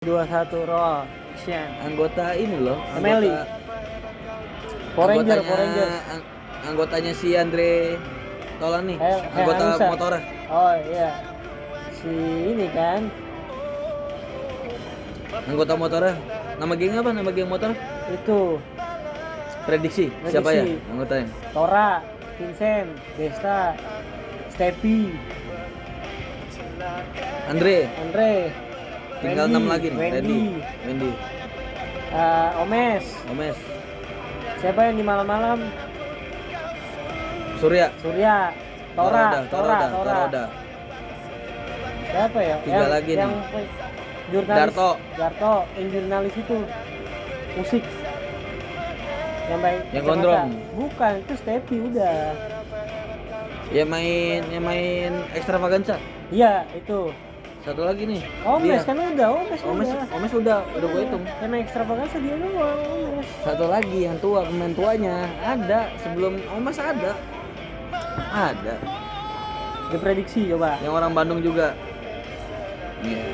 21 roll action. Anggota ini loh, Emily. Power Ranger. Anggotanya si Andre Taulani, anggota Hanusa. Motora. Oh iya. Si ini kan Anggota Motora. Nama geng apa? Nama geng motor? itu Prediksi. Siapa ya anggotanya? Tora, Vincent, Desta, Stepi, Andre. Tinggal Wendy, 6 lagi nih. Wendy. Omes. Siapa yang di malam-malam? Surya. Tora. Udah. Siapa ya? Tiga lagi nih. Jurnalis. Darto. Yang jurnalis itu musik. Yang gondrong. Bukan, itu Stepi udah. Ya main Extravaganza. Iya, itu. Satu lagi nih. Omes kan udah, Omes udah gue hitung. Yang main ekstravaganza dia doang, Omes. Satu lagi yang tua, pemain tuanya ada sebelum Omes ada. Diprediksi coba. Yang orang Bandung juga. Nih.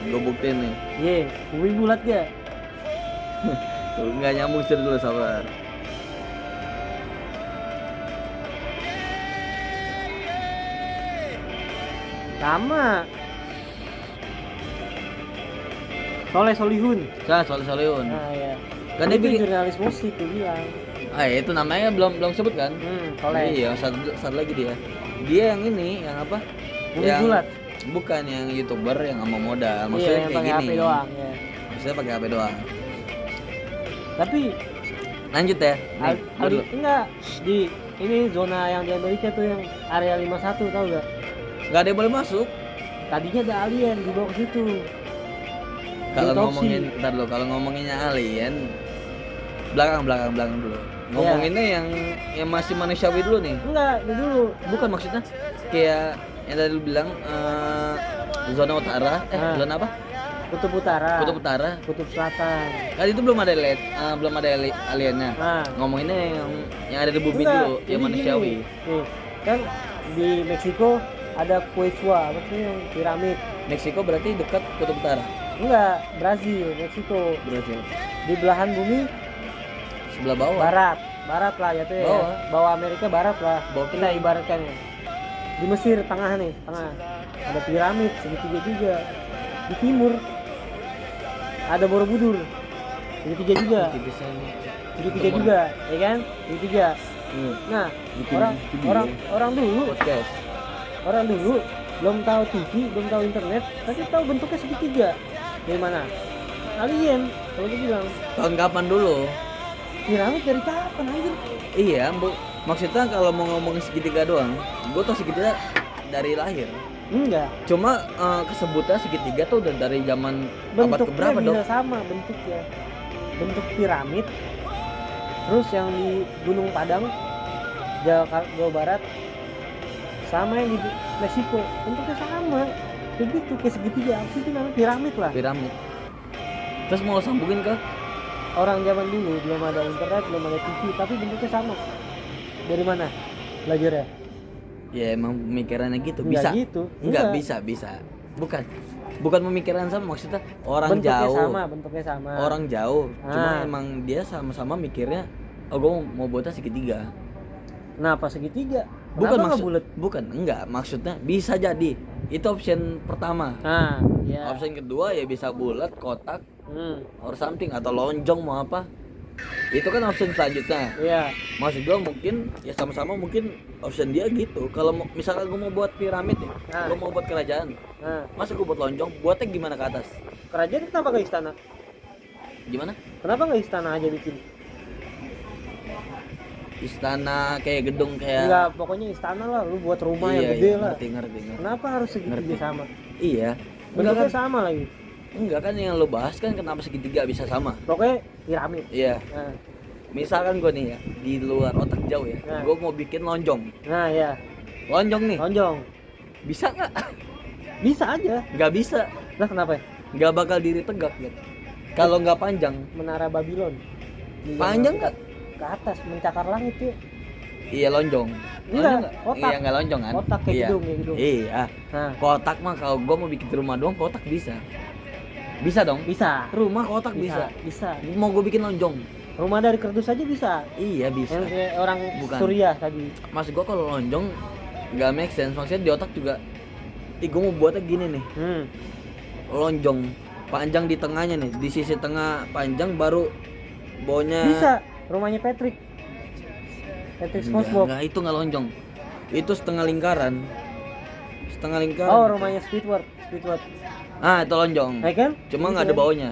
Gue buktiin nih. Ye, gue bulat gak? Tuh nggak nyambung sih dulu, sabar. Sama. Solihun. Solihun. Nah ya. Kan Itu dia bikin jurnalis musik dia bilang. itu namanya belum sebut kan? Soleh. Iya, satu lagi dia. Dia yang ini, yang apa? Yang bulat. Bukan yang YouTuber yang sama modal. Maksudnya Iya, yang kayak pakai gini. HP doang ya. Maksudnya pakai HP doang. Tapi Lanjut ya. Nih, enggak di ini zona yang di Amerika tuh yang area 51 tahu gak? nggak ada yang boleh masuk. Tadinya ada alien dibawa ke situ. Kalau Autopsi. ngomonginnya alien, belakang dulu. Ngomonginnya yang masih manusiawi dulu nih. Enggak, itu dulu. Bukan maksudnya kayak yang tadi lu bilang zona utara, zona apa? Kutub Utara. Kutub Selatan. Kan itu belum ada aliennya. Nah, Ngomonginnya yang ada di bumi dulu, yang manusiawi. Nih, kan di Meksiko ada Quechua, apa sih yang piramid? Meksiko berarti dekat kutub utara. Enggak, Meksiko. Brazil. Di belahan bumi Sebelah bawah. barat lah ya tuh ya. Bawah. Bawah Amerika barat lah. Bawah Kita ibaratkan ya. Di Mesir tengah. Ada piramid segitiga juga. Di timur ada Borobudur. Segitiga juga. Segitiga juga, ya kan? Segitiga. Nah, orang dulu Podcast. Orang dulu belum tahu TV, belum tahu internet, tapi tahu bentuknya segitiga. Dari mana? Alien, kalau dia bilang. Tahun kapan dulu? Piramid dari kapan anjir? Iya, maksudnya kalau mau ngomongin segitiga doang, gue tau segitiga dari lahir. Enggak. Cuma kesebutnya segitiga tuh udah dari zaman abad keberapa dong? Bentuknya bisa sama bentuknya. Bentuk piramid. Terus yang di Gunung Padang, Jawa Barat, sama yang di Meksiko, bentuknya sama. Begitu kayak segitiga, apa sih itu namanya? Piramid lah. Piramid. Terus mau sambungin ke Orang zaman dulu belum ada internet, belum ada TV, tapi bentuknya sama. Dari mana belajarnya? ya emang pemikirannya gitu. Enggak Bisa. gitu. Enggak bisa. Bukan pemikiran sama, maksudnya orang Bentuknya sama. Orang jauh. Cuma emang dia sama-sama mikirnya, oh gue mau buatnya segitiga. Kenapa segitiga? Bukan, enggak, maksudnya bisa jadi. Itu option pertama. Iya. Option kedua ya bisa bulat, kotak, or something, atau lonjong mau apa. Itu kan option selanjutnya. Iya. Maksud gue mungkin ya sama-sama mungkin option dia gitu. Kalau misalkan gue mau buat piramid ya, gue mau buat kerajaan. Masa gue buat lonjong, buatnya gimana ke atas? Kerajaan kenapa ke istana? Gimana? Kenapa nggak istana aja bikin? Istana kayak gedung kayak. Enggak, pokoknya istana lah, lu buat rumah yang gede lah. Ngerti. Kenapa harus segitiga sama? Iya. Bentuknya Kan, sama lagi. enggak kan yang lo bahas kan kenapa segitiga bisa sama? Pokoknya piramid. Iya. Nah, Misalkan gue nih ya di luar otak jauh ya, gue mau bikin lonjong. Ya. Lonjong nih. Lonjong. Bisa nggak? Bisa aja. Nggak bisa. Lah kenapa? Nggak bakal diri tegak gitu. Kalau nggak panjang. Menara Babylon. Panjang nggak? Ke atas mencakar langit ya. Iya lonjong. Enggak, kotak. Iya nggak lonjong kan? Kotak kayak iya. gedung. Iya. Kotak mah kalau gue mau bikin rumah doang kotak bisa. Bisa dong. Bisa. Rumah kotak bisa. Bisa. Mau gue bikin lonjong. Rumah dari kardus aja bisa. Iya bisa. Yang kayak orang Bukan. Suriah tadi. Maksud gue kalau lonjong nggak make sense. Maksudnya di otak juga. Gue mau buatnya gini nih. Lonjong panjang di tengahnya nih, di sisi tengah panjang baru bawahnya. Bisa. Rumahnya Patrick SpongeBob. Enggak, itu nggak lonjong. Itu setengah lingkaran. Oh, rumahnya Squidward. Ah, itu lonjong. Ya kan? Cuma nggak ada bawahnya.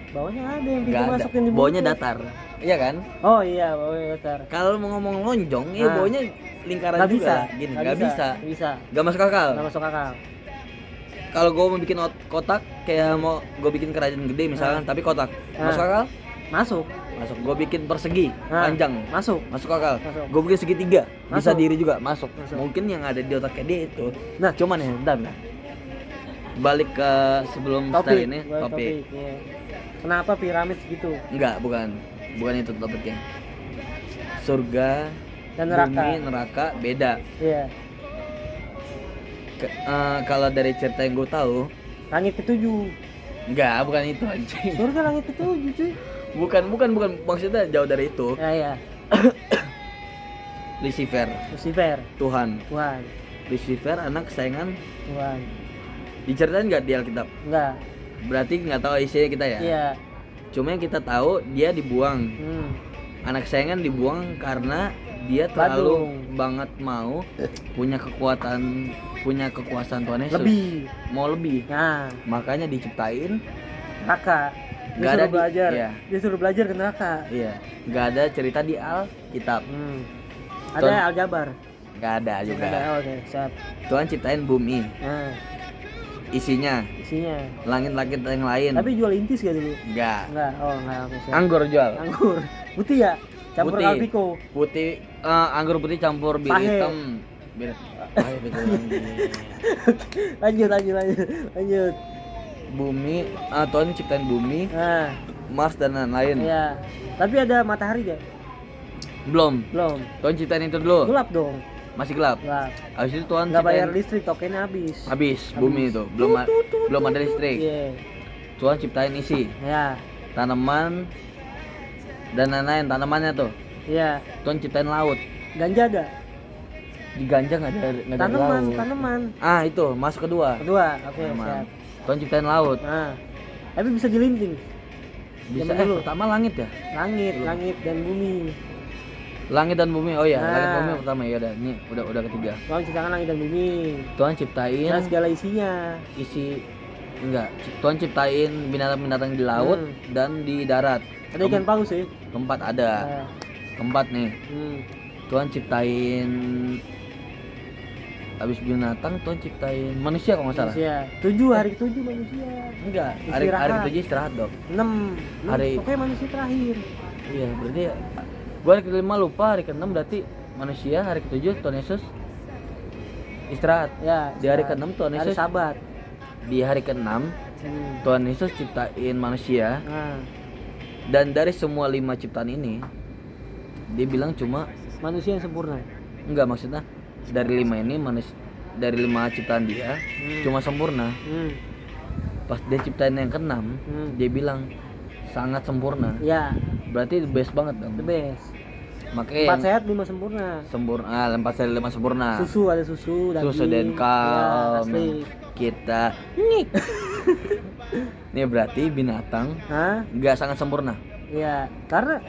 Bawahnya ada yang pintu Nggak ada. masuk yang di Bawahnya mulut. datar. Iya kan? Oh iya, bawahnya datar. Kalau mau ngomong lonjong, ya Nah. bawahnya lingkaran Nggak juga. bisa. Gini, nggak bisa. Bisa. Nggak masuk akal. Nggak masuk akal. Kalau gue mau bikin kotak kayak mau gue bikin kerajaan gede misalkan, tapi kotak. Masuk akal? Masuk. Gue bikin persegi panjang. Masuk. Masuk akal. Masuk. Gue bikin segitiga. Bisa Masuk. diri juga masuk. Mungkin yang ada di otaknya dia itu. Nah, Cuman ya, bentar. Balik ke sebelum style ini topik. Iya. Kenapa piramid segitu? Enggak, bukan itu topiknya. Surga Dan neraka. bumi, neraka beda. Iya. Kalau dari cerita yang gue tahu, Langit ketujuh. enggak, bukan itu anjing. Surga langit ketujuh, cuy. Bukan maksudnya jauh dari itu. Ya. Lucifer, Tuhan. Lucifer anak kesayangan. Tuhan. Diceritain nggak di Alkitab? Enggak. Berarti nggak tahu isinya kita ya? Iya. Cuma yang kita tahu dia dibuang. Anak kesayangan dibuang karena dia terlalu banget mau punya kekuasaan Tuhan Yesus. Mau lebih. Nah, Makanya diciptain neraka. Dia nggak ada suruh belajar. iya. Dia suruh belajar ke neraka. Iya, nggak ada cerita di Alkitab. Ada Aljabar. Nggak ada juga. Ada. Oke, siap. Tuhan ciptain bumi, Nah, isinya langit-langit yang lain. Tapi jual intis gak dulu? Nggak. Enggak. Oke, siap. Anggur jual. Anggur. Putih ya? Campur Putih. Alpico. Putih, anggur putih campur bir Pahe. hitam. Pahe betul lagi. Lanjut. Bumi, Tuhan ciptain bumi, Nah, Mars dan lain-lain. iya. Tapi ada matahari gak? Belum. Tuhan ciptain itu dulu. Gelap dong. Masih gelap. Gelap. Habis itu Tuhan Nggak bayar ciptain listrik, tokennya habis. habis bumi itu. Belum ada listrik. Iya. Tuhan ciptain isi, Ya. tanaman dan lain-lain, tanamannya tuh. Iya. Tuhan ciptain laut. Ganja ada. Di Ganja nggak ada laut. Tanaman. Itu masuk kedua. Oke, Tanaman. siap. Tuhan ciptain laut. Nah. Tapi bisa dilinting. Bisa Zaman dulu. pertama langit ya? Langit dan bumi. Langit dan bumi. Oh iya, Nah. langit dan bumi pertama ya udah. Ini udah ketiga. Tuhan ciptakan langit dan bumi. Tuhan ciptain Dan segala isinya. Tuhan ciptain binatang-binatang di laut dan di darat. Ada ikan paus sih. Tempat ada. Nah. Tempat nih. Tuhan ciptain habis binatang, Tuhan ciptain manusia kalau nggak salah. Manusia. 7 hari ke-7 manusia. Enggak, hari ke-7 istirahat dong. 6. Hari- Pokoknya manusia terakhir. Iya, berarti ya, gua hari ke-5 lupa, hari ke-6 berarti manusia, hari ke-7 Tuhan Yesus istirahat. Ya. Di hari ke-6 Tuhan hari Yesus. Sabat. Di hari ke-6 Tuhan Yesus ciptain manusia, Nah, dan dari semua 5 ciptaan ini dia bilang cuma manusia yang sempurna. enggak, maksudnya dari 5 ini dari 5 ciptaan dia cuma sempurna. Pas dia ciptain yang ke-6 dia bilang sangat sempurna. Ya, Berarti the best banget dong. the best. Makanya 4 sehat 5 sempurna. sempurna, 4 dari 5 sempurna. Susu ada susu, daging. Susu dan Ya, asli. kita ngik. Ini berarti binatang Hah? nggak sangat sempurna. Iya, karena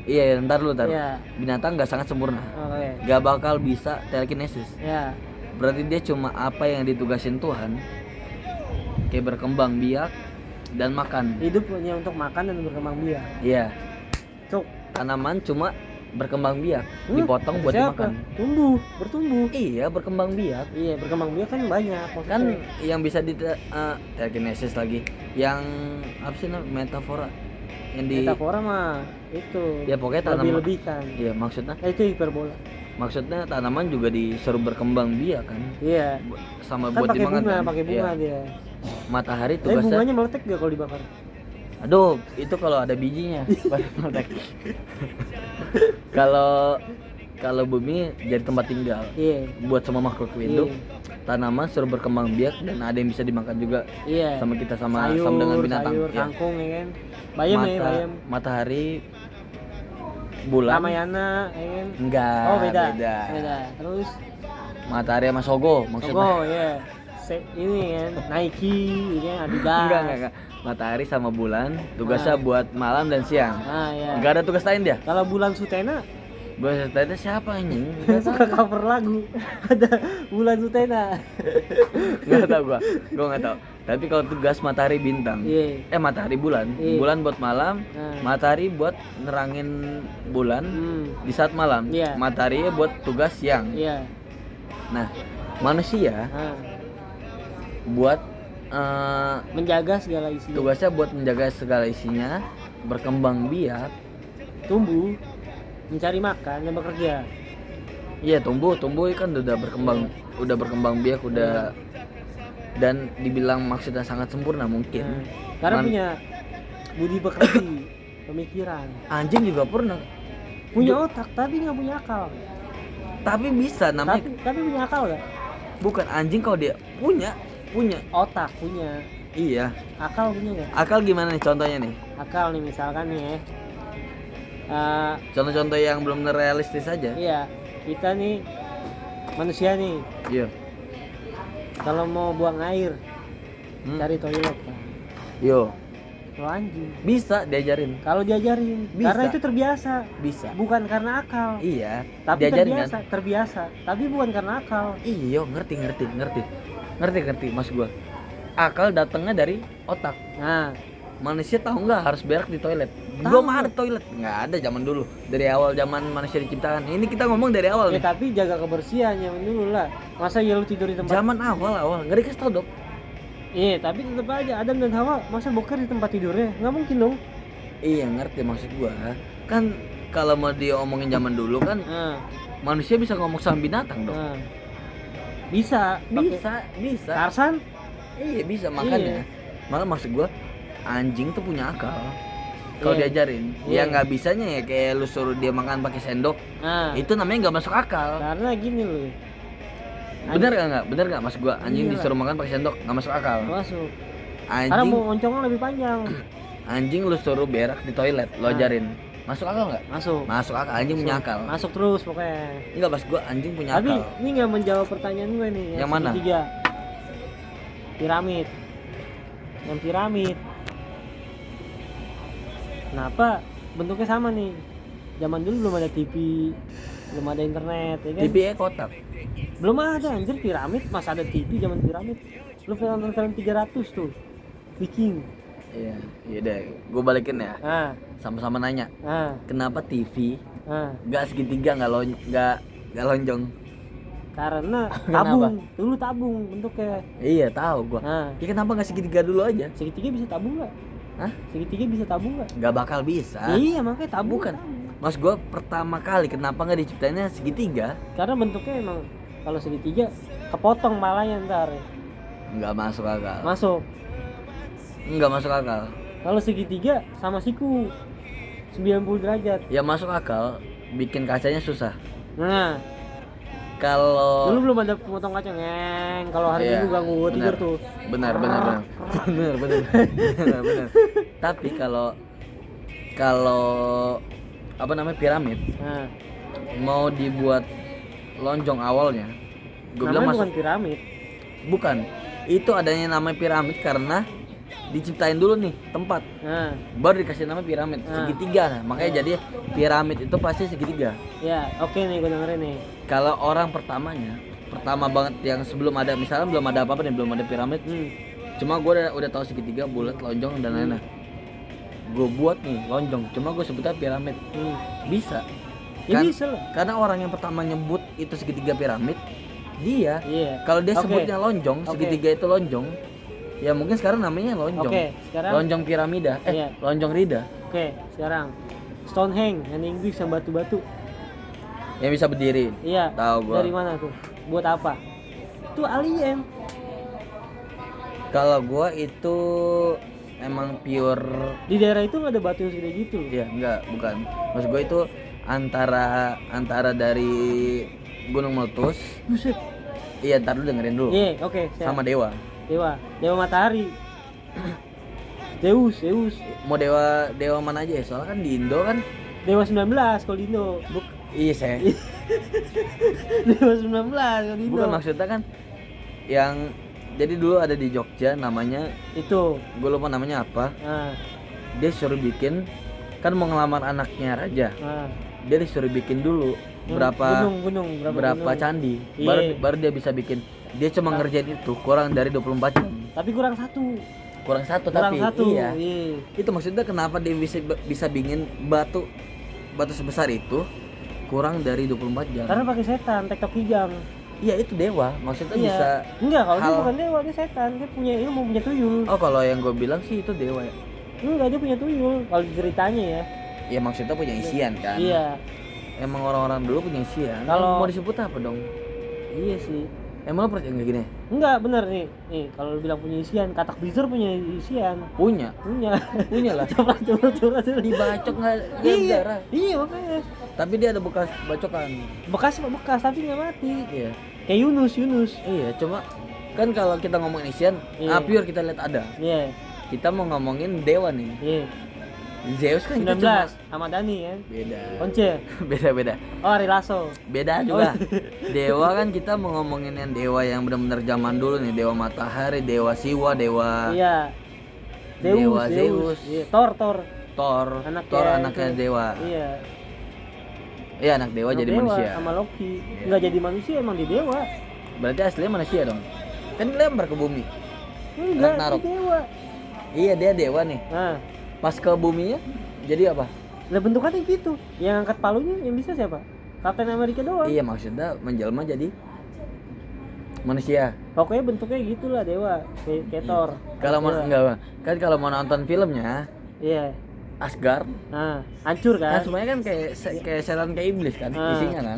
Iya, ntar dulu. Iya. Binatang nggak sangat sempurna. oke. Nggak bakal bisa telekinesis. Ya, Berarti dia cuma apa yang ditugasin Tuhan, kayak berkembang biak dan makan. hidup hanya untuk makan dan berkembang biak. Iya, Cuk. tanaman cuma berkembang biak, dipotong buat Siapa? dimakan. Bertumbuh. Iya, berkembang biak. Iya, berkembang biak kan banyak. Kan maksudnya. yang bisa di telekinesis lagi, yang apa sih namanya, metafora yang di Metafora mah itu. ya pokoknya tanaman. Lebih-lebihkan. Iya, maksudnya Itu hiperbola. tanaman juga disuruh berkembang biak kan, Iya. sama Kan buat pakai dimakan bunga, kan? pakai bunga Iya. dia. Matahari Tapi tugasnya, bunganya meletek gak kalau dibakar? aduh itu kalau ada bijinya baru meledak. kalau bumi jadi tempat tinggal Iya. buat semua makhluk hidup. Iya. tanaman suruh berkembang biak dan ada yang bisa dimakan juga Iya. sama kita sama sayur, sama dengan binatang. sayur, Ya. kangkung ya kan. Bayam ya, bayam. Matahari, bulan. Ramayana ya kan. Enggak. Oh, beda. Terus Matahari sama Sogo maksudnya. Sogo ya. Ini kan Nike, ya kan Adidas. Enggak. Matahari sama bulan tugasnya buat malam dan siang. Iya. Enggak ada tugas lain dia. Kalau bulan Sutena Bulan Sutena siapa anjing? suka cover lagu. Ada bulan Sutena. Enggak tahu gua enggak tahu. Tapi kalau tugas matahari bintang. Iya. Matahari bulan. Iya. Bulan buat malam, matahari buat nerangin bulan di saat malam. Iya. Matahari buat tugas siang. Iya. Nah, manusia buat menjaga segala isinya. tugasnya buat menjaga segala isinya, berkembang biak, tumbuh, mencari makan dan bekerja. iya tumbuh kan udah berkembang biak udah dan dibilang maksudnya sangat sempurna mungkin. Karena punya budi pekerti, pemikiran. Anjing juga pernah Punya otak tapi nggak punya akal. tapi bisa namanya Tapi punya akal nggak? bukan anjing kalau dia punya Otak punya, iya akal punya nggak? akal gimana nih contohnya nih Akal nih misalkan nih ya. contoh-contoh yang belum realistis aja. Iya, kita nih manusia nih. Iya. Kalau mau buang air, cari toilet kan. Yo. Kalau anjing Bisa diajarin. kalau diajarin, Bisa. karena itu terbiasa. Bisa. Bukan karena akal. Iya. Tapi Diajarin terbiasa. Tapi bukan karena akal. Iya, ngerti. Mas gua. Akal datangnya dari otak. Nah, Manusia tahu nggak harus berak di toilet? Tahu. Belum ada toilet. Nggak ada zaman dulu. Dari awal zaman manusia diciptakan. Ini kita ngomong dari awal nih. tapi jaga kebersihan yang dulu lah. Masa ya lu tidur di tempat? Zaman awal. Nggak dikasih tau dok. Iya, tapi tetap aja Adam dan Hawa masa boker di tempat tidurnya? Nggak mungkin dong. Iya ngerti maksud gua. Kan kalau mau diomongin zaman dulu kan manusia bisa ngomong sama binatang dong. Bisa. Tarzan? Iya bisa makanya. Malah maksud gua anjing tuh punya akal. Kalau Iya. diajarin, ya nggak bisanya ya kayak lu suruh dia makan pakai sendok. Itu namanya nggak masuk akal. Karena gini loh. Bener nggak mas gua anjing Iya. disuruh makan pakai sendok nggak masuk akal. Masuk. Karena Anjing mau oncongnya lebih panjang. anjing lu suruh berak di toilet lo ajarin masuk akal nggak? Masuk Akal anjing punya akal. Masuk terus pokoknya. Enggak mas gua anjing punya Tapi akal. ini nggak menjawab pertanyaan gue nih. Yang mana? Ketiga. Piramid. Yang piramid. Kenapa bentuknya sama nih? Zaman dulu belum ada TV, belum ada internet, ya kan? TV kotak. Belum ada anjir piramid, masa ada TV zaman piramid. Lu film 300 tuh. Viking. Iya deh gua balikin ya. Sama-sama nanya kenapa TV nggak segitiga nggak lonjong? Karena tabung, dulu tabung bentuknya. Iya tahu gua. Ya kenapa nggak segitiga dulu aja? Segitiga bisa tabung nggak? Hah? Segitiga bisa tabung nggak? Nggak bakal bisa. Iya makanya tabung. Bukan. Mas gua pertama kali kenapa nggak diciptainnya segitiga? Karena bentuknya emang kalau segitiga kepotong malahnya ntar. Nggak masuk akal. Nggak masuk akal. Kalau segitiga sama siku 90 derajat. Ya masuk akal. Bikin kacanya susah. Nah, Kalau dulu belum ada pemotong kaca ngeng. Kalau hari Minggu ganggu gue tidur tuh. Benar. Tapi kalau apa namanya piramid mau dibuat lonjong awalnya, gue bilang bukan masuk. piramid. Bukan. Itu adanya namanya piramid karena diciptain dulu nih tempat. Baru dikasih nama piramid segitiga. Nah, makanya jadi piramid itu pasti segitiga. Ya, oke nih gue dengerin nih. Kalau orang pertama banget yang sebelum ada misalnya belum ada apa-apa nih, belum ada piramid. Cuma gue udah tahu segitiga, bulat, lonjong dan lain-lain. Gue buat nih lonjong, cuma gue sebutnya piramid. Bisa. Ya Kan, bisa lah. karena orang yang pertama nyebut itu segitiga piramid, dia. Iya. Kalau dia Oke. sebutnya lonjong, segitiga itu lonjong. Ya mungkin sekarang namanya lonjong. Oke, sekarang Lonjong piramida. Iya. Lonjong rida. Oke, sekarang Stonehenge yang di Inggris yang batu-batu. Yang bisa berdiri. Iya. Tahu gua. Dari mana tuh? Buat apa? Itu alien. Kalau gua itu emang pure. Di daerah itu nggak ada batu yang segede gitu. Iya, bukan. Maksud gua itu antara dari Gunung Meletus Buset. Iya, ntar dulu dengerin dulu. Iya, oke. Sama dewa. Dewa matahari. Zeus. Mau dewa mana aja ya? Soalnya kan di Indo kan. Dewa 19 kalau di Indo. Iya saya. Dewa 19 kalau di Indo. Bukan maksudnya kan yang jadi dulu ada di Jogja namanya itu. Gue lupa namanya apa. Nah. Dia suruh bikin kan mau ngelamar anaknya raja. Nah. Dia disuruh bikin dulu berapa gunung. candi. Iya. Baru dia bisa bikin. Dia cuma ngerjain itu kurang dari 24 jam. Tapi kurang satu. Tapi iya. Iya. Itu maksudnya kenapa dia bisa bikin batu sebesar itu kurang dari 24 jam. Karena pakai setan, tektok kijang. Iya, itu dewa. Maksudnya Iya. bisa. Enggak, kalau dia bukan dewa, dia setan. Dia punya ilmu, punya tuyul. Oh, kalau yang gue bilang sih itu dewa ya. Enggak, dia punya tuyul kalau ceritanya ya. Ya maksudnya punya isian kan. Iya. Emang orang-orang dulu punya isian. Kalau mau disebut apa dong? Iya sih. Emang lo percaya nggak gini? Enggak, bener nih. Nih, kalau lu bilang punya isian, katak bizar punya isian. Punya lah. coba Dibacok nggak iya, darah. iya makanya. Tapi dia ada bekas bacokan. Bekas tapi nggak mati. Iya. Kayak Yunus. Iya, cuma kan kalau kita ngomongin isian, Iya. pure kita lihat ada. Iya. Kita mau ngomongin dewa nih. Iya. Zeus kan 19 itu cuma sama Dani kan. beda. Once. Beda. Oh, Ari Lasso. Beda juga. Dewa kan kita mau ngomongin yang dewa yang benar-benar zaman dulu nih, dewa matahari, dewa Siwa, dewa. Iya. Zeus. Iya, Thor. Anaknya dewa. Iya. Iya, anak dewa jadi manusia. Sama Loki. Enggak jadi manusia, emang di dewa. Berarti aslinya manusia dong. Kan dilempar ke bumi. Enggak, Ragnarok. di dewa. Iya, dia dewa nih. Nah, Pas ke buminya jadi apa? lah bentukannya gitu. Yang angkat palunya yang bisa siapa? Kapten Amerika doang. Iya, maksudnya menjelma jadi manusia. Pokoknya bentuknya gitulah dewa, kayak Thor. Kalau mau Dewa. enggak, kan kalau mau nonton filmnya Iya. Asgard, Nah, hancur kan? kan semuanya kan kayak setan kayak iblis kan isinya kan.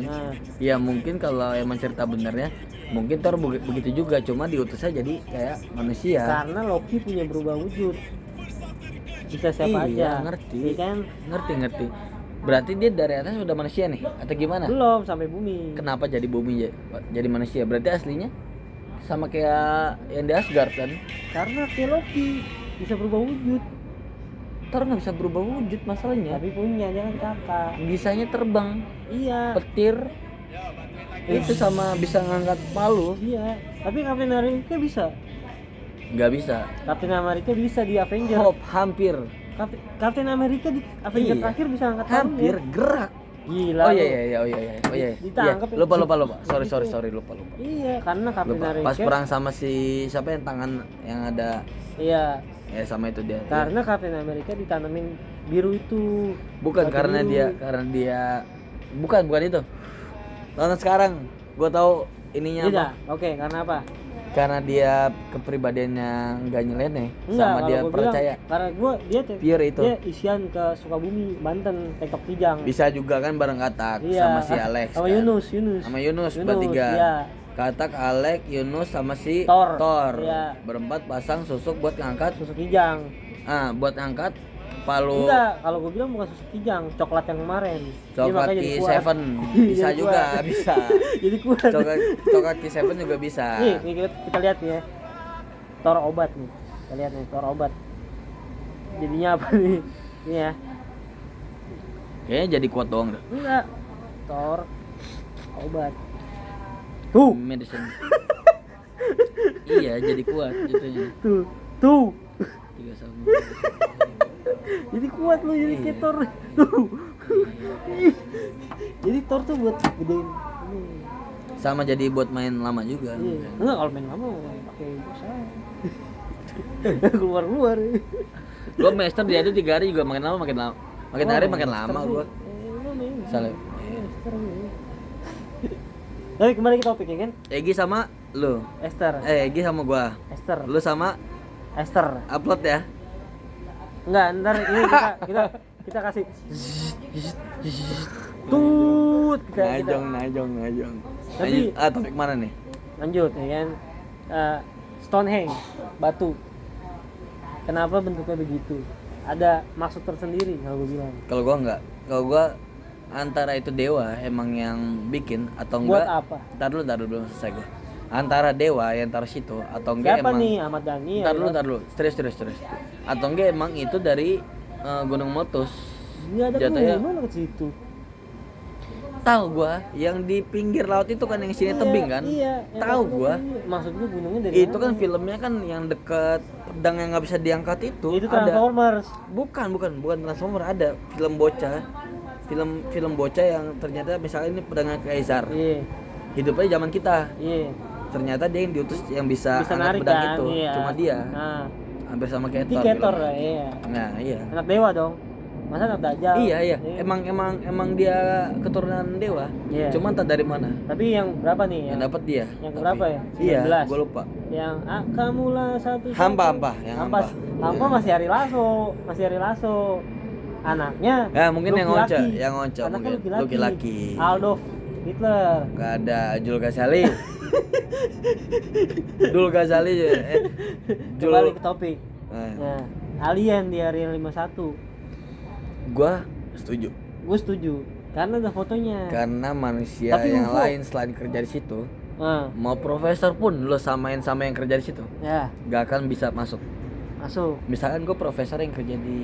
Ya mungkin kalau emang cerita benernya mungkin Thor begitu juga, cuma diutusnya jadi kayak manusia. Karena Loki punya berubah wujud. Bisa siapa Iya, aja. ngerti. Iya kan? Ngerti. Berarti dia dari atas udah manusia nih atau gimana? Belum sampai bumi. Kenapa jadi bumi jadi manusia? Berarti aslinya sama kayak yang di Asgard kan? Karena kayak Loki bisa berubah wujud. Thor nggak bisa berubah wujud masalahnya. Tapi punya dia kan kakak. Bisanya terbang, Iya. petir, itu sama bisa ngangkat palu. Iya. Tapi Kapten Amerika bisa. Nggak bisa. Kapten Amerika bisa di Avenger. Hampir. Kapten Amerika di Avenger Iya. terakhir bisa angkat Hampir gerak. Gila. Oh lu. iya. Ditangkap Iya. Lupa. Sorry lupa. Iya, karena Kapten Amerika. Pas perang sama si siapa yang tangan yang ada. Iya. Ya sama itu dia. Karena Kapten Amerika ditanamin biru itu. Bukan Batu karena biru. dia bukan itu. Nonton sekarang gua tahu ininya Tidak. apa. Oke, karena apa? Karena dia kepribadiannya nggak nyeleneh Enggak, sama kalau dia gua percaya. bilang, karena dia Pure itu. Dia isian ke Sukabumi, Banten, Tektok Kijang. Bisa juga kan bareng Katak Iya, sama si Alex. sama kan? Yunus. Sama Yunus bertiga. Iya. Katak, Alex, Yunus sama si Thor. Thor. Iya. Berempat pasang susuk buat ngangkat. Susuk Kijang. Buat ngangkat palu. Enggak, kalau gue bilang bukan susuk Kijang, coklat yang kemarin. Dia Coklat makanya jadi kuat. K7 bisa Jadi juga, kuat. bisa. Jadi kuat. Coklat K7 juga bisa. Nih, kita lihat ya. Thor obat nih. Kita lihat nih, Thor obat. Jadinya apa nih? Ini ya. Kayaknya jadi kuat doang dah. Enggak. Thor obat. Tuh. Medicine. Iya, jadi kuat jatuhnya. Tuh. 3 sama. Jadi kuat lu jadi Iya. kayak Thor. Tuh. Jadi Thor tuh buat gedein ini. Sama jadi buat main lama juga. Iya. Enggak, kalau main lama pakai bosa. Keluar. Gua master dia itu 3 hari juga makin lama. Makin hari makin lama gua. Salah. Tapi kembali ke topik ya kan? Egi sama lu. Esther. Egi sama gua. Esther. Lu sama Esther. upload ya. Enggak, ntar ini kita kasih tut kita Najong. Tapi- Topik mana nih? lanjut ya kan. Stonehenge, batu. Kenapa bentuknya begitu? Ada maksud tersendiri kalau gue bilang. Kalau gua enggak. Kalau gua antara itu dewa emang yang bikin atau Buat enggak. apa? Ntar dulu belum selesai gua. antara dewa yang taruh situ atau enggak Siapa emang nih Ahmad Dhani ya? Ntar dulu, terus. Atau enggak emang itu dari Gunung Meletus. Nggak ada Jatuhnya gunung ke situ. tahu gua yang di pinggir laut itu kan yang sini tebing kan? Iya. Tahu gua. Maksud gua gunungnya dari Itu kan filmnya kan yang deket pedang yang nggak bisa diangkat itu. Itu ada. Transformers. Bukan Transformer, ada film bocah. Film bocah yang ternyata misalnya ini pedangnya Kaisar. Iya. Hidupnya zaman kita. Iya. Ternyata dia yang diutus yang bisa angkat narik pedang kan? itu. Iya. Cuma dia. Nah, Hampir sama kayak itu Thor. Ketor filmnya. iya. Nah, iya. Anak dewa dong. Masa anak Dajjal? Iya. Emang dia keturunan dewa. Iya. Cuma entah dari mana. Tapi yang berapa nih? Yang dapat dia. Yang Tapi- berapa ya? Iya, 19. gua lupa. Yang kamulah satu. Hampa, yang Hampa. Hampa. Hampa Iya. masih Hari Lasso. Anaknya. Ya, mungkin yang laki-laki. Onco, Anaknya mungkin. laki-laki. Laki-laki. Adolf Hitler. Gak ada Jul Ghazali. Jul Ghazali Kembali ke topik. Nah, Nah, Alien di Area 51. gua setuju. Gue setuju. Karena ada fotonya. Karena manusia Tapi yang UFO. lain selain kerja di situ, Nah, mau profesor pun lo samain sama yang kerja di situ, ya, gak akan bisa masuk. masuk. Misalkan gue profesor yang kerja di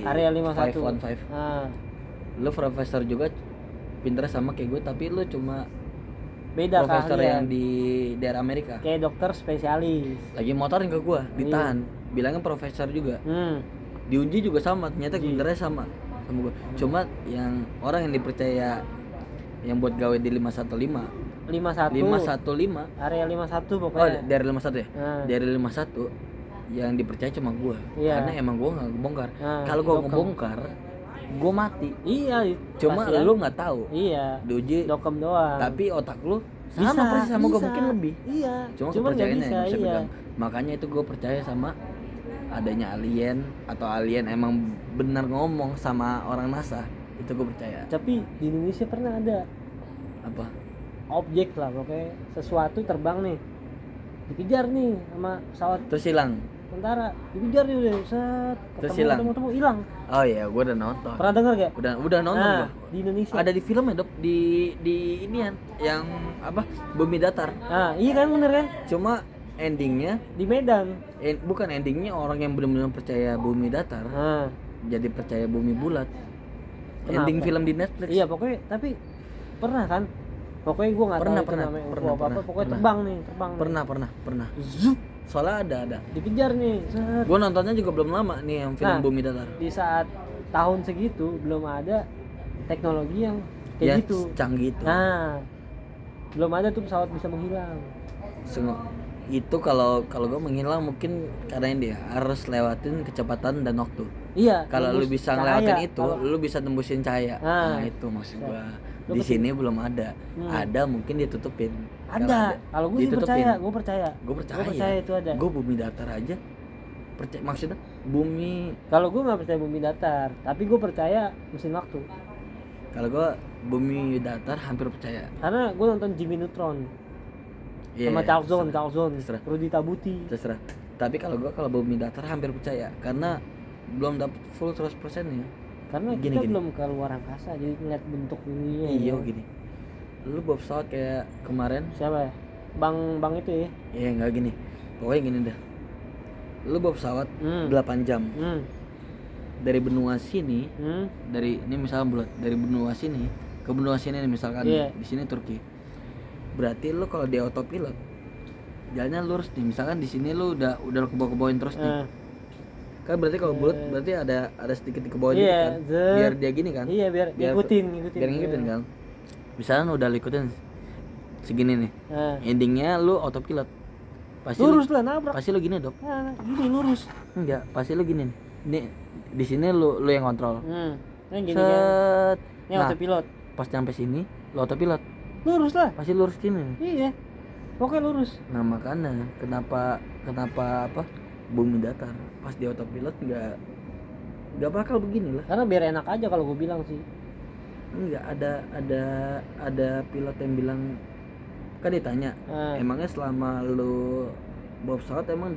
Area 51. 515. Nah, Lo profesor juga pinter sama kayak gue, tapi lo cuma beda profesor keahlian. yang di daerah Amerika. Kayak dokter spesialis. Lagi motorin ke gue, ditahan. Bilangnya profesor juga. Diuji juga sama, ternyata Uji. pinternya sama gue. Cuma yang orang yang dipercaya yang buat gawe di 515 51. Area 51 oh pokoknya. dari 51 ya? Nah. Dari 51 yang dipercaya cuma gue. Iya. Karena emang gue nggak ngebongkar. Nah, Kalau gue dokem. ngebongkar, gue mati. Iya, Cuma kasihan. lu nggak tahu. Iya. Diuji, Dokem doang. tapi otak lu Bisa, sama persis sama gue, bisa. mungkin lebih. Iya. Cuma Cuman nggak kepercayaannya yang bisa iya. pegang. Makanya itu gue percaya sama adanya alien, atau alien emang benar ngomong sama orang NASA. Itu gue percaya. Tapi di Indonesia pernah ada Apa? objek lah pokoknya, sesuatu terbang nih. Dikejar nih sama pesawat Terus hilang. tentara. Dikejar nih udah set. Terus hilang. Ketemu hilang. Oh iya, gue udah nonton. Pernah dengar gak? Udah nonton Nah, gua. di Indonesia. Ada di film ya, Dok? Di inian yang apa? Bumi datar. Nah, iya kan bener kan? Cuma endingnya Di Medan. bukan endingnya orang yang benar-benar percaya bumi datar Nah, jadi percaya bumi bulat. Kenapa? Ending film di Netflix. iya pokoknya tapi pernah kan? Pokoknya gua nggak tahu itu namanya UFO apa, pokoknya terbang nih. Pernah. Zup, Soalnya ada. dikejar nih. Set. Gue nontonnya juga belum lama nih yang film Nah, bumi datar. Di saat tahun segitu belum ada teknologi yang kayak Ya, gitu. canggih itu. Nah, belum ada tuh pesawat bisa menghilang. Itu kalau gue menghilang mungkin karena ini dia harus lewatin kecepatan dan waktu. Iya. Kalau lu tembus bisa cahaya. ngelewatin itu, Kalau- lu bisa tembusin cahaya. Nah. Nah, itu maksud gua. Lu Di ketik- sini belum ada. Ada mungkin ditutupin. ada. Kalau gue sih percaya, gue percaya. Gue percaya. Gue percaya itu ada. Gue bumi datar aja. Percaya maksudnya bumi. Kalau gue nggak percaya bumi datar, tapi gue percaya mesin waktu. Kalau gua bumi datar hampir percaya. Karena gue nonton Jimmy Neutron Iya, sama Charles Zone, terserah. Rudy Tabuti. Terserah. Tapi kalau bumi datar hampir percaya karena belum dapet full 100% ya. Karena Gini, kita gini. belum ke luar angkasa, jadi ngeliat bentuk dunia. Iya ya. gini. Lu bawa pesawat kayak kemarin. Siapa ya? Bang itu ya. Iya nggak gini. Pokoknya gini dah. Lu bawa pesawat 8 jam dari benua sini, dari ini misalnya bulat dari benua sini ke benua sini nih, misalkan Iya. di sini Turki. Berarti lu kalau di autopilot jalannya lurus nih. Misalkan di sini lu udah kebawa-kebawain terus nih. Kan berarti kalau bulat berarti ada sedikit di bawah dikit Iya, kan. Biar dia gini kan. Iya, biar ngikutin. Biar ngikutin kan. Misalnya udah lu ikutin segini nih. Nah, Endingnya lu autopilot. Pasti lurus lu, lah nabrak. pasti lu gini, Dok. Nah, gini lurus. Enggak, pasti lu gini nih. Nih di sini lu yang kontrol. Nah, gini kan. Set. Ini Nah, autopilot. pas nyampe sini lu autopilot. Lurus lah. Pasti lurus gini. Iya. Pokoknya lurus. Nah, makanya kenapa apa bumi datar pas di autopilot nggak bakal begini lah. Karena biar enak aja kalau gue bilang sih. Enggak ada pilot yang bilang, kan ditanya, emangnya selama lu bawa pesawat emang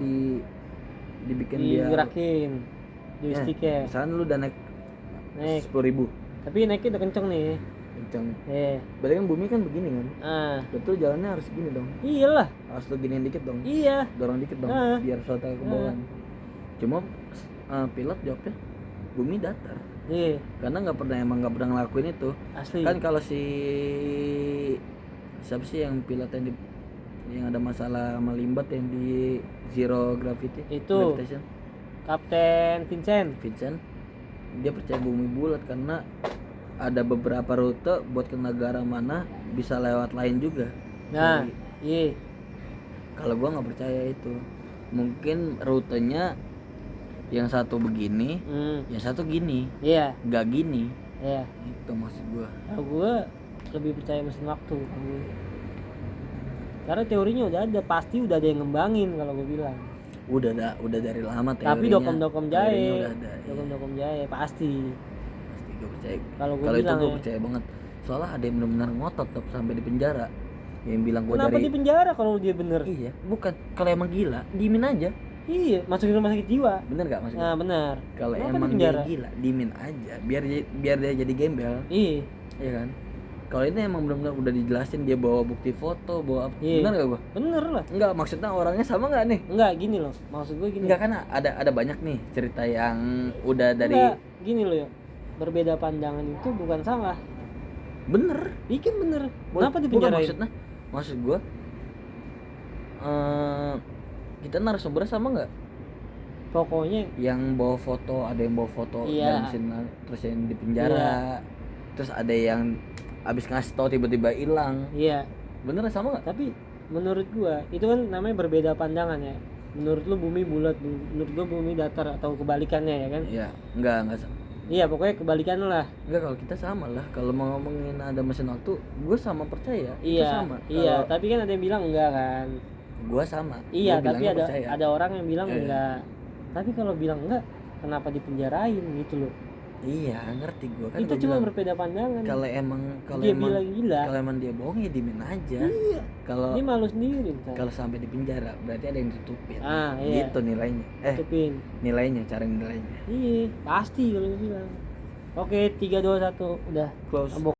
dibikin dia digerakin joysticknya. misalnya lu udah naik Naik. 10.000, Tapi naiknya udah kenceng nih. kenceng. Iya. Berarti kan bumi kan begini kan. Ah, Betul jalannya harus gini dong. iyalah. Harus lu giniin dikit dong. Iya. Dorong dikit dong Ah. biar flotnya ke bawah. Cuma pilot jawabnya bumi datar. Iya, Karena nggak pernah ngelakuin itu. asli. Kan kalau siapa sih yang pilot yang ada masalah sama limbat yang di Zero Gravity Itu. Gravitation, Kapten Vincent. Vincent, dia percaya bumi bulat karena ada beberapa rute buat ke negara mana bisa lewat lain juga. Nah, iya. Kalau gua nggak percaya itu. Mungkin rutenya yang satu begini, yang satu gini, Iya, nggak gini. iya. Itu maksud gua. Kalau gue lebih percaya mesin waktu. Karena teorinya udah ada, pasti udah ada yang ngembangin kalau gue bilang. Udah dari lama teorinya. Tapi dokom-dokom teorinya jahe, udah ada. dokom-dokom jahe pasti. Pasti gue percaya. Kalau gue Kalau itu bilang gue ya. percaya banget. Soalnya ada yang benar-benar ngotot tuh sampai di penjara. Yang bilang gue Kenapa dari di penjara kalau dia bener? Iya, bukan. Kalau emang gila, diemin aja. Iya, masukin rumah sakit jiwa. Bener gak maksudnya? Nah, benar. Kalau Kenapa emang di dia penjara? gila, diemin aja. Biar dia jadi gembel, Iya, iya kan? Kalau ini emang benar-benar udah dijelasin dia bawa bukti foto, bawa apa? Iya. Bener gak gua? bener lah. Enggak, maksudnya orangnya sama nggak nih? Enggak gini loh, maksud gue gini. Enggak, kan ada banyak nih cerita yang udah dari Enggak, gini loh ya. Berbeda pandangan itu bukan salah. bener. Bikin bener. Kenapa Bukan dipenjarain? maksud gua kita narasumbernya sama nggak? Pokoknya Yang bawa foto, ada yang bawa foto Iya. dalam scene, terus yang di penjara, terus ada yang abis ngasih tau tiba-tiba hilang. iya. Bener sama nggak? Tapi menurut gua itu kan namanya berbeda pandangan ya. Menurut lu bumi bulat, menurut gua bumi datar atau kebalikannya ya kan? Iya, enggak sama. Iya, pokoknya kebalikan lah. Enggak, kalau kita sama lah. Kalau mau ngomongin ada mesin waktu, gue sama percaya. Kita Iya. sama. Iya, Kalau tapi kan ada yang bilang enggak kan? gue sama. Iya, Gua tapi bilangnya ada percaya. ada orang yang bilang Iya. enggak. Tapi kalau bilang enggak, kenapa dipenjarain gitu loh? Iya, ngerti gue kan. Itu gua cuma bilang, berbeda pandangan. kalau dia emang bilang gila. kalau emang dia bohong ya dimin aja. Iya. Kalau Dia malu sendiri kan. kalau sampai di penjara berarti ada yang ditutupin. Ah, iya. Gitu nilainya. Tutupin. Nilainya, cara nilainya. Iya, pasti kalau gue bilang. Oke, 3 2 1 udah. Close.